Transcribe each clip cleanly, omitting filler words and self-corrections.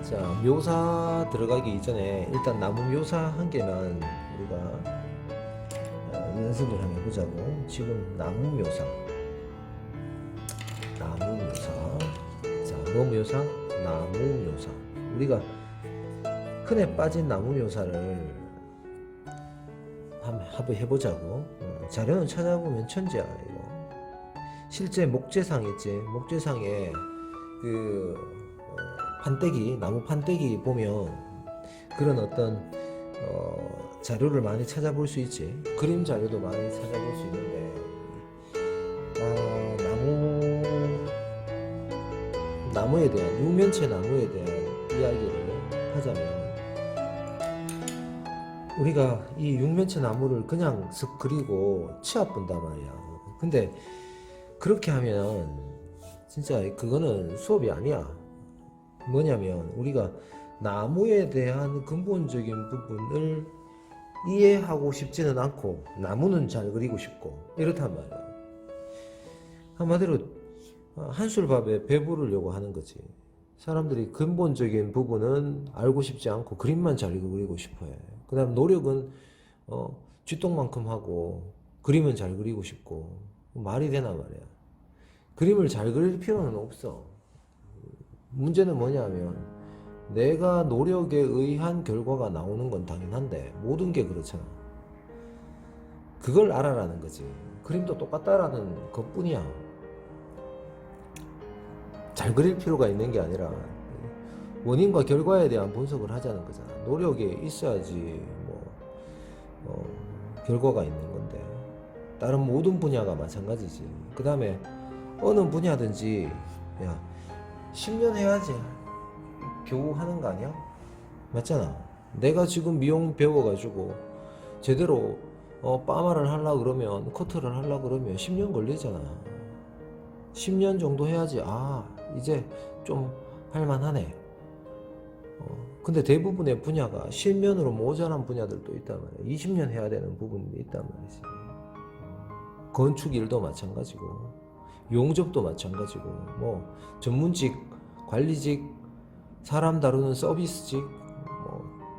자, 묘사 들어가기 이전에 일단 나무 묘사 한 개만 우리가 연습을 한번 해보자고. 지금 나무 묘사. 자, 뭐 묘사? 나무 묘사. 우리가 흔해 빠진 나무 묘사를 한번 해보자고. 자료는 찾아보면 천재야 이거. 실제 목재상 있지. 목재상에 그 판때기, 나무 판때기 보면 그런 어떤 자료를 많이 찾아볼 수 있지. 그림 자료도 많이 찾아볼 수 있는데 나무에 대한, 육면체 나무에 대한 이야기를 하자면, 우리가 이 육면체 나무를 그냥 슥 그리고 치아 본단 말이야. 근데 그렇게 하면 진짜 그거는 수업이 아니야. 뭐냐면 우리가 나무에 대한 근본적인 부분을 이해하고 싶지는 않고 나무는 잘 그리고 싶고 이렇단 말이야. 한마디로 한술밥에 배부르려고 하는 거지. 사람들이 근본적인 부분은 알고 싶지 않고 그림만 잘 그리고 싶어해. 그 다음 노력은 쥐똥만큼 하고 그림은 잘 그리고 싶고. 말이 되나 말이야. 그림을 잘 그릴 필요는 없어. 문제는 뭐냐면 내가 노력에 의한 결과가 나오는 건 당연한데 모든 게 그렇잖아. 그걸 알아라는 거지. 그림도 똑같다라는 것뿐이야. 잘 그릴 필요가 있는 게 아니라 원인과 결과에 대한 분석을 하자는 거잖아. 노력이 있어야지 결과가 있는 건데, 다른 모든 분야가 마찬가지지. 그 다음에 어느 분야든지 10년 해야지 겨우 하는 거 아니야? 맞잖아. 내가 지금 미용 배워가지고 제대로 파마를 하려고 그러면, 커트를 하려고 그러면 10년 걸리잖아. 10년 정도 해야지 이제 좀 할만하네. 근데 대부분의 분야가 10년으로 모자란 분야들도 있단 말이야. 20년 해야 되는 부분이 있단 말이지. 건축 일도 마찬가지고 용접도 마찬가지고 전문직, 관리직, 사람 다루는 서비스직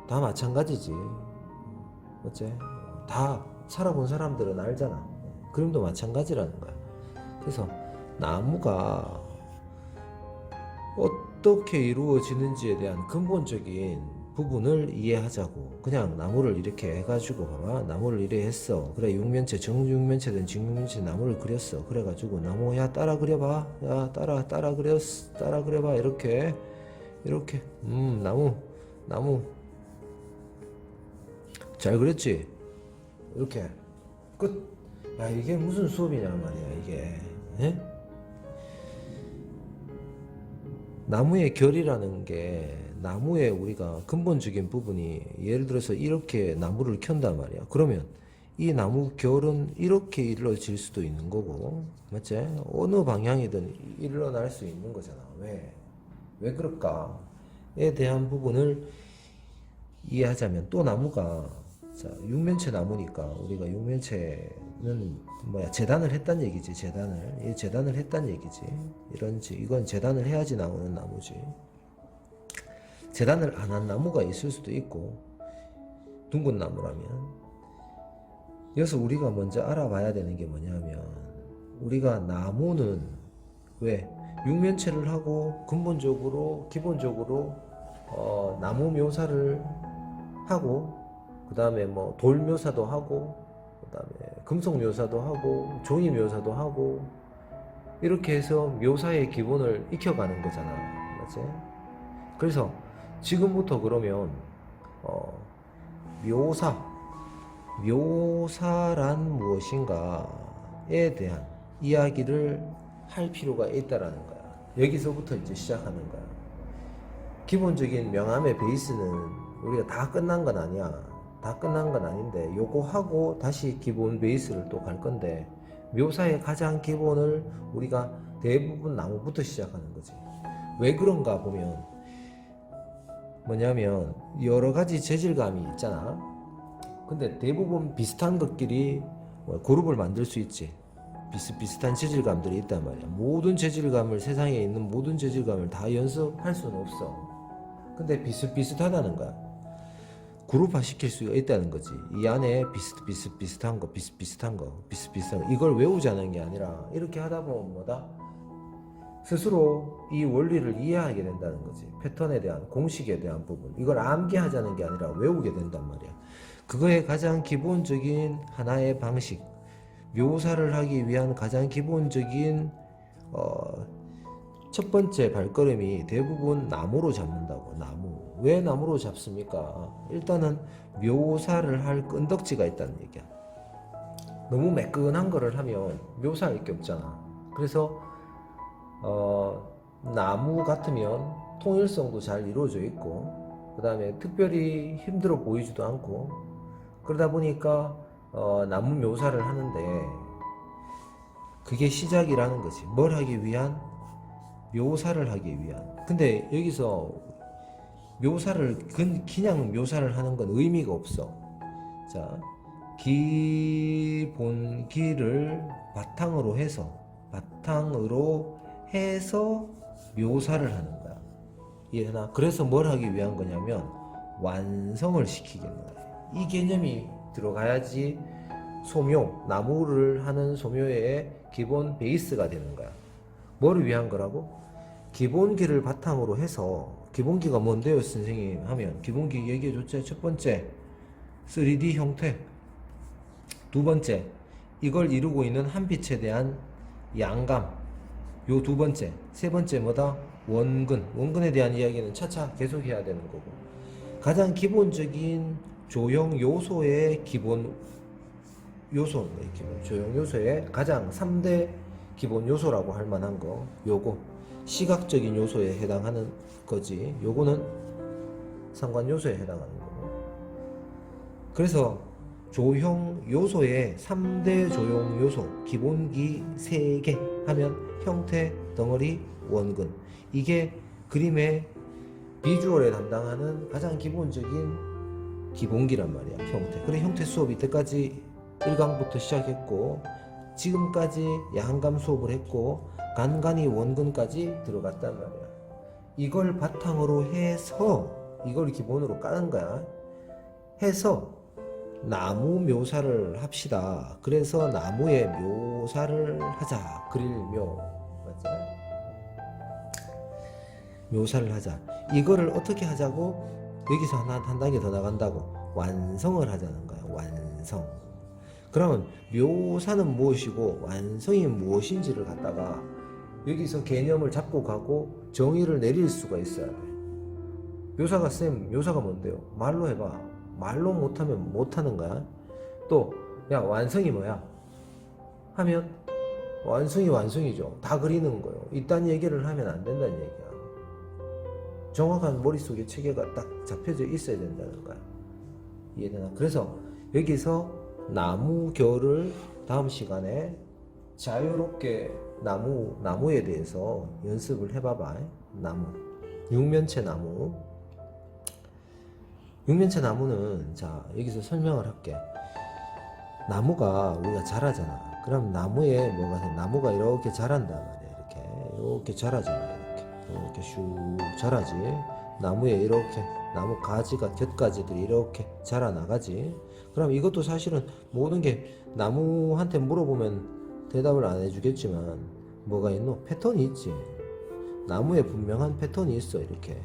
다 마찬가지지. 어째? 다 살아본 사람들은 알잖아. 그림도 마찬가지라는 거야. 그래서 나무가 어떻게 이루어지는지에 대한 근본적인 부분을 이해하자고. 그냥 나무를 이렇게 해가지고 봐봐. 나무를 이래 했어. 그래, 육면체, 정육면체든 직육면체 나무를 그렸어. 그래가지고 나무 따라 그려봐. 따라 그려봐. 이렇게 나무 잘 그렸지? 이렇게 끝. 이게 무슨 수업이냐 말이야 이게. 에? 나무의 결이라는 게, 나무의 우리가 근본적인 부분이, 예를 들어서 이렇게 나무를 켠단 말이야. 그러면 이 나무 결은 이렇게 일러질 수도 있는 거고, 맞지? 어느 방향이든 일어날 수 있는 거잖아. 왜 그럴까에 대한 부분을 이해하자면, 또 나무가 육면체 나무니까 우리가 육면체는 재단을 했단 얘기지. 재단을 했단 얘기지. 이건 재단을 해야지 나오는 나무지. 재단을 안 한 나무가 있을 수도 있고, 둥근 나무라면. 여기서 우리가 먼저 알아봐야 되는 게 뭐냐면, 우리가 나무는 왜 육면체를 하고 기본적으로 나무 묘사를 하고, 그 다음에 돌 묘사도 하고, 그 다음에 금속 묘사도 하고, 종이 묘사도 하고, 이렇게 해서 묘사의 기본을 익혀가는 거잖아. 맞지? 그래서 지금부터 그러면 묘사란 무엇인가에 대한 이야기를 할 필요가 있다라는 거야. 여기서부터 이제 시작하는 거야. 기본적인 명암의 베이스는 우리가 다 끝난 건 아니야. 다 끝난 건 아닌데, 요거 하고 다시 기본 베이스를 또 갈 건데, 묘사의 가장 기본을 우리가 대부분 나무부터 시작하는 거지. 왜 그런가 보면 뭐냐면, 여러 가지 재질감이 있잖아. 근데 대부분 비슷한 것끼리 그룹을 만들 수 있지. 비슷비슷한 재질감들이 있단 말이야. 모든 재질감을, 세상에 있는 모든 재질감을 다 연습할 수는 없어. 근데 비슷비슷하다는 거야. 그룹화 시킬 수가 있다는 거지. 이 안에 비슷비슷한 거, 비슷비슷한 거, 비슷비슷한 거. 이걸 외우자는 게 아니라 이렇게 하다 보면 뭐다? 스스로 이 원리를 이해하게 된다는 거지. 패턴에 대한, 공식에 대한 부분. 이걸 암기하자는 게 아니라 외우게 된단 말이야. 그거의 가장 기본적인 하나의 방식, 묘사를 하기 위한 가장 기본적인 첫 번째 발걸음이 대부분 나무로 잡는다고. 나무. 왜 나무로 잡습니까? 일단은 묘사를 할 끈덕지가 있다는 얘기야. 너무 매끈한 거를 하면 묘사할 게 없잖아. 그래서 나무 같으면 통일성도 잘 이루어져 있고, 그 다음에 특별히 힘들어 보이지도 않고, 그러다 보니까 나무 묘사를 하는데 그게 시작이라는 거지. 뭘 하기 위한? 묘사를 하기 위한. 근데 여기서 묘사를 그냥 묘사를 하는 건 의미가 없어. 자, 기본기를 바탕으로 해서 묘사를 하는 거야. 이해되나? 그래서 뭘 하기 위한 거냐면 완성을 시키겠는 거야. 이 개념이 들어가야지 소묘, 나무를 하는 소묘의 기본 베이스가 되는 거야. 뭐를 위한 거라고? 기본기를 바탕으로 해서. 기본기가 뭔데요 선생님 하면 기본기 얘기해줬죠. 첫 번째 3D 형태, 두 번째 이걸 이루고 있는 한빛에 대한 양감, 요 두 번째, 세 번째 뭐다? 원근에 대한 이야기는 차차 계속해야 되는 거고, 가장 기본적인 조형 요소의 기본 요소, 조형 요소의 가장 3대 기본 요소라고 할 만한 거, 요거 시각적인 요소에 해당하는 거지. 요거는 상관 요소에 해당하는 거고. 그래서 조형 요소의 3대 조형 요소, 기본기 3개 하면 형태, 덩어리, 원근. 이게 그림의 비주얼에 담당하는 가장 기본적인 기본기란 말이야. 형태. 그래, 형태 수업 이때까지 1강부터 시작했고 지금까지 야한감 수업을 했고 간간히 원근까지 들어갔단 말이야. 이걸 바탕으로 해서, 이걸 기본으로 까는 거야. 해서 나무 묘사를 합시다. 그래서 나무의 묘사를 하자. 그릴묘. 맞지? 묘사를 하자. 이거를 어떻게 하자고? 여기서 한 단계 더 나간다고. 완성을 하자는 거야. 완성. 그러면 묘사는 무엇이고 완성이 무엇인지를 갖다가 여기서 개념을 잡고 가고 정의를 내릴 수가 있어야 돼. 묘사가 뭔데요? 말로 해봐. 말로 못하면 못하는 거야. 또 야, 완성이 뭐야? 하면 완성이죠. 다 그리는 거예요. 이딴 얘기를 하면 안 된다는 얘기야. 정확한 머릿속에 체계가 딱 잡혀져 있어야 된다는 거야. 이해되나? 그래서 여기서 나무 결을 다음 시간에 자유롭게 나무에 대해서 연습을 해봐봐. 나무, 육면체 나무는 자 여기서 설명을 할게. 나무가 우리가 자라잖아. 그럼 나무에 뭐가 돼? 나무가 이렇게 자란단 말이야. 이렇게 자라잖아. 이렇게 슉 자라지. 나무에 이렇게 나무 가지가 곁가지들이 이렇게 자라나가지. 그럼 이것도 사실은 모든 게 나무한테 물어보면 대답을 안 해주겠지만 뭐가 있노? 패턴이 있지. 나무에 분명한 패턴이 있어. 이렇게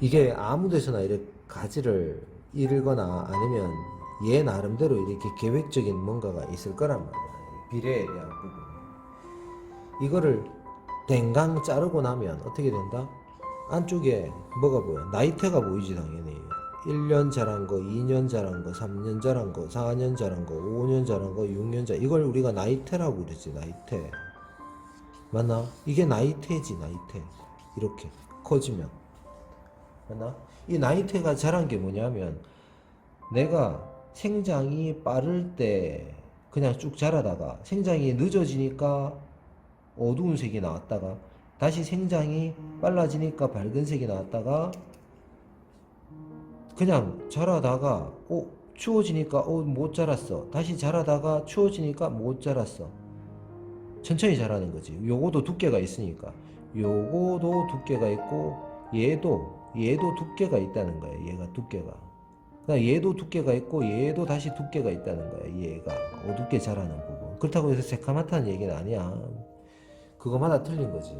이게 아무 데서나 이렇게 가지를 잃거나 아니면 얘 나름대로 이렇게 계획적인 뭔가가 있을 거란 말이야. 비례에 대한 부분. 이거를 댕강 자르고 나면 어떻게 된다? 안쪽에 뭐가 보여? 나이테가 보이지 당연히. 1년 자란 거, 2년 자란 거, 3년 자란 거, 4년 자란 거, 5년 자란 거, 6년 자란 거. 이걸 우리가 나이테라고 그랬지. 나이테. 맞나? 이게 나이테지. 나이테. 이렇게 커지면. 맞나? 이 나이테가 자란 게 뭐냐면 내가 생장이 빠를 때 그냥 쭉 자라다가 생장이 늦어지니까 어두운 색이 나왔다가 다시 생장이 빨라지니까 밝은 색이 나왔다가 그냥 자라다가 추워지니까 못 자랐어. 다시 자라다가 추워지니까 못 자랐어. 천천히 자라는 거지. 요거도 두께가 있으니까. 요거도 두께가 있고 얘도 두께가 있다는 거야. 얘가 두께가. 그다음 얘도 두께가 있고 얘도 다시 두께가 있다는 거야. 얘가 어둡게 자라는 부분. 그렇다고 해서 새카맣다는 얘기는 아니야. 그거마다 틀린 거지.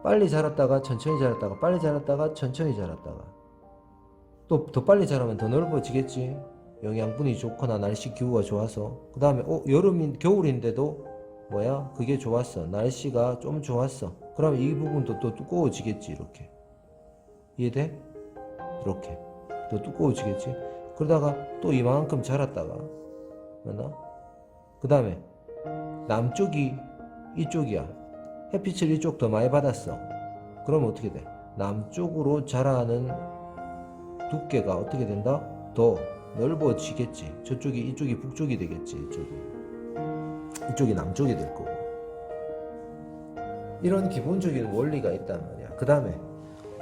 빨리 자랐다가 천천히 자랐다가 빨리 자랐다가 천천히 자랐다가 또 더 빨리 자라면 더 넓어지겠지. 영양분이 좋거나 날씨 기후가 좋아서. 그 다음에 겨울인데도 뭐야? 그게 좋았어. 날씨가 좀 좋았어. 그러면 이 부분도 또 두꺼워지겠지. 이렇게. 이해돼? 이렇게. 더 두꺼워지겠지. 그러다가 또 이만큼 자랐다가 맞나? 그 다음에 남쪽이 이쪽이야. 햇빛을 이쪽 더 많이 받았어. 그러면 어떻게 돼? 남쪽으로 자라는 두께가 어떻게 된다? 더 넓어지겠지. 이쪽이 북쪽이 되겠지. 이쪽이 남쪽이 될 거고. 이런 기본적인 원리가 있단 말이야. 그 다음에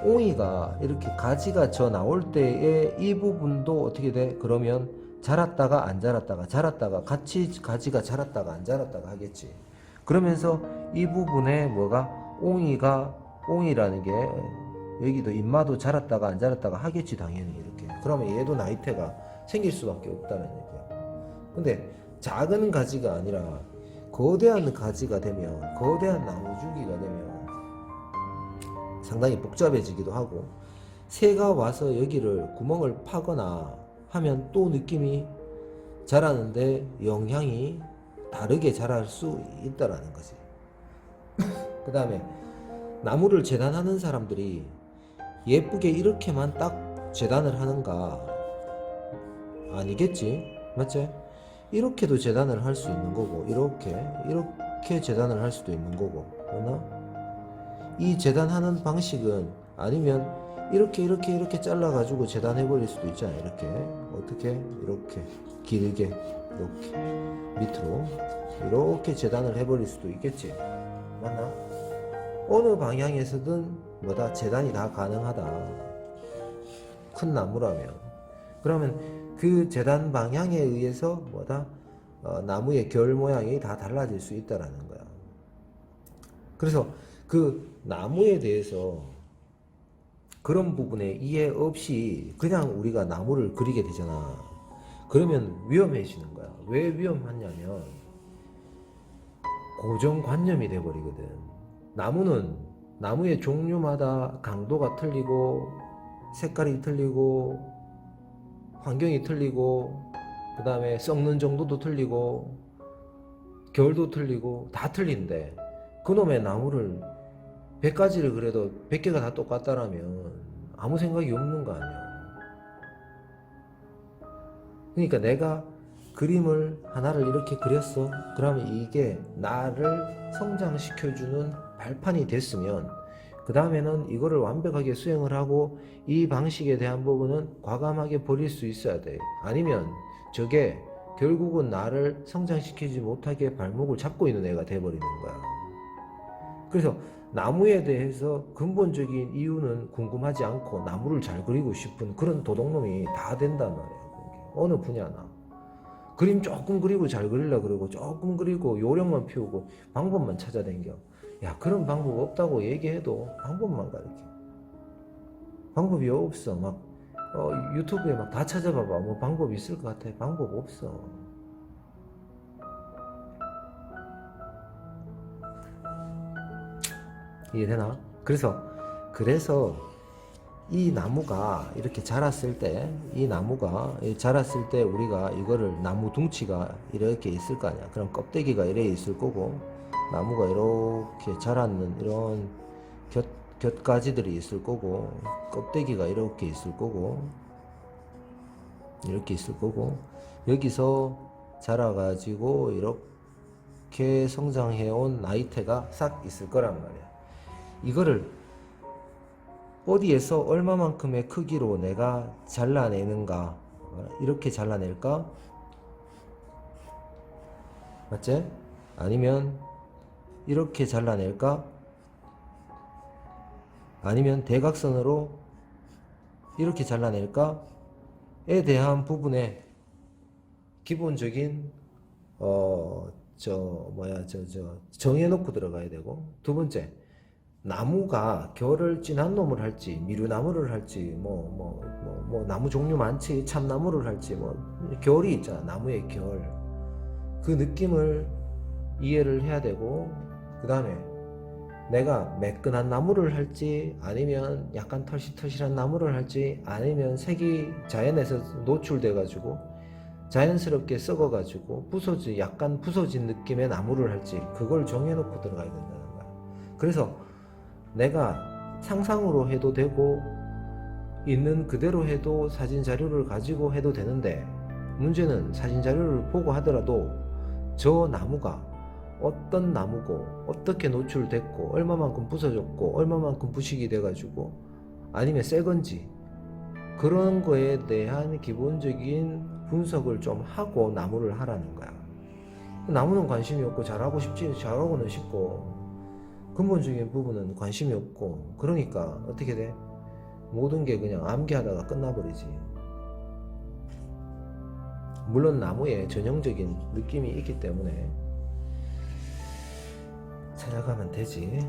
옹이가 이렇게 가지가 져 나올 때에 이 부분도 어떻게 돼? 그러면 자랐다가 안 자랐다가 자랐다가 같이 가지가 자랐다가 안 자랐다가 하겠지. 그러면서 이 부분에 뭐가 옹이라는 게 여기도 잎마도 자랐다가 안 자랐다가 하겠지 당연히 이렇게. 그러면 얘도 나이테가 생길 수밖에 없다는 얘기야. 근데 작은 가지가 아니라 거대한 가지가 되면 거대한 나무줄기가 되면 상당히 복잡해지기도 하고 새가 와서 여기를 구멍을 파거나 하면 또 느낌이 자라는데 영향이 다르게 자랄 수 있다라는 거지. 그 다음에 나무를 재단하는 사람들이 예쁘게 이렇게만 딱 재단을 하는가? 아니겠지? 맞지? 이렇게도 재단을 할 수 있는 거고 이렇게 재단을 할 수도 있는 거고 맞나? 이 재단하는 방식은 아니면 이렇게 잘라가지고 재단해 버릴 수도 있잖아. 이렇게 어떻게 이렇게 길게 이렇게 밑으로 이렇게 재단을 해버릴 수도 있겠지. 맞나? 어느 방향에서든 뭐다 재단이 다 가능하다. 큰 나무라면. 그러면 그 재단 방향에 의해서 뭐다 나무의 결 모양이 다 달라질 수 있다라는 거야. 그래서 그 나무에 대해서 그런 부분에 이해 없이 그냥 우리가 나무를 그리게 되잖아. 그러면 위험해지는 거야. 왜 위험하냐면 고정관념이 돼버리거든. 나무의 종류마다 강도가 틀리고 색깔이 틀리고 환경이 틀리고 그 다음에 썩는 정도도 틀리고 결도 틀리고 다 틀린데 그놈의 나무를 100가지를 그래도 100개가 다 똑같다라면 아무 생각이 없는 거 아니야. 그러니까 내가 그림을 하나를 이렇게 그렸어. 그러면 이게 나를 성장시켜주는 발판이 됐으면 그 다음에는 이거를 완벽하게 수행을 하고 이 방식에 대한 부분은 과감하게 버릴 수 있어야 돼. 아니면 저게 결국은 나를 성장시키지 못하게 발목을 잡고 있는 애가 돼버리는 거야. 그래서 나무에 대해서 근본적인 이유는 궁금하지 않고 나무를 잘 그리고 싶은 그런 도둑놈이 다 된단 말이야. 어느 분야나. 그림 조금 그리고 잘 그리려고 그러고 조금 그리고 요령만 피우고 방법만 찾아댕겨. 야, 그런 방법 없다고 얘기해도 방법만 가르쳐. 방법이 없어. 유튜브에 막 다 찾아봐봐. 뭐 방법 있을 것 같아. 방법 없어. 이해되나? 그래서 이 나무가 이렇게 자랐을 때 우리가 이거를 나무 둥치가 이렇게 있을 거 아니야. 그럼 껍데기가 이렇게 있을 거고 나무가 이렇게 자랐는 이런 곁가지들이 있을 거고 껍데기가 이렇게 있을 거고 여기서 자라가지고 이렇게 성장해온 나이테가 싹 있을 거란 말이야. 이거를 어디에서 얼마만큼의 크기로 내가 잘라내는가, 이렇게 잘라낼까? 맞지? 아니면 이렇게 잘라낼까? 아니면 대각선으로 이렇게 잘라낼까? 에 대한 부분에 기본적인 정해놓고 들어가야 되고, 두 번째, 나무가 결을 진한 놈을 할지 미루나무를 할지 나무 종류 많지, 참나무를 할지 결이 있잖아. 나무의 결, 그 느낌을 이해를 해야 되고, 그 다음에 내가 매끈한 나무를 할지 아니면 약간 털실털실한 나무를 할지 아니면 색이 자연에서 노출돼 가지고 자연스럽게 썩어 가지고 약간 부서진 느낌의 나무를 할지, 그걸 정해놓고 들어가야 된다는 거야. 그래서 내가 상상으로 해도 되고 있는 그대로 해도 사진 자료를 가지고 해도 되는데, 문제는 사진 자료를 보고 하더라도 저 나무가 어떤 나무고 어떻게 노출됐고 얼마만큼 부서졌고 얼마만큼 부식이 돼가지고 아니면 새 건지, 그런 거에 대한 기본적인 분석을 좀 하고 나무를 하라는 거야. 나무는 관심이 없고 잘하고는 싶고 근본적인 부분은 관심이 없고, 그러니까 어떻게 돼? 모든 게 그냥 암기하다가 끝나버리지. 물론 나무에 전형적인 느낌이 있기 때문에 찾아가면 되지.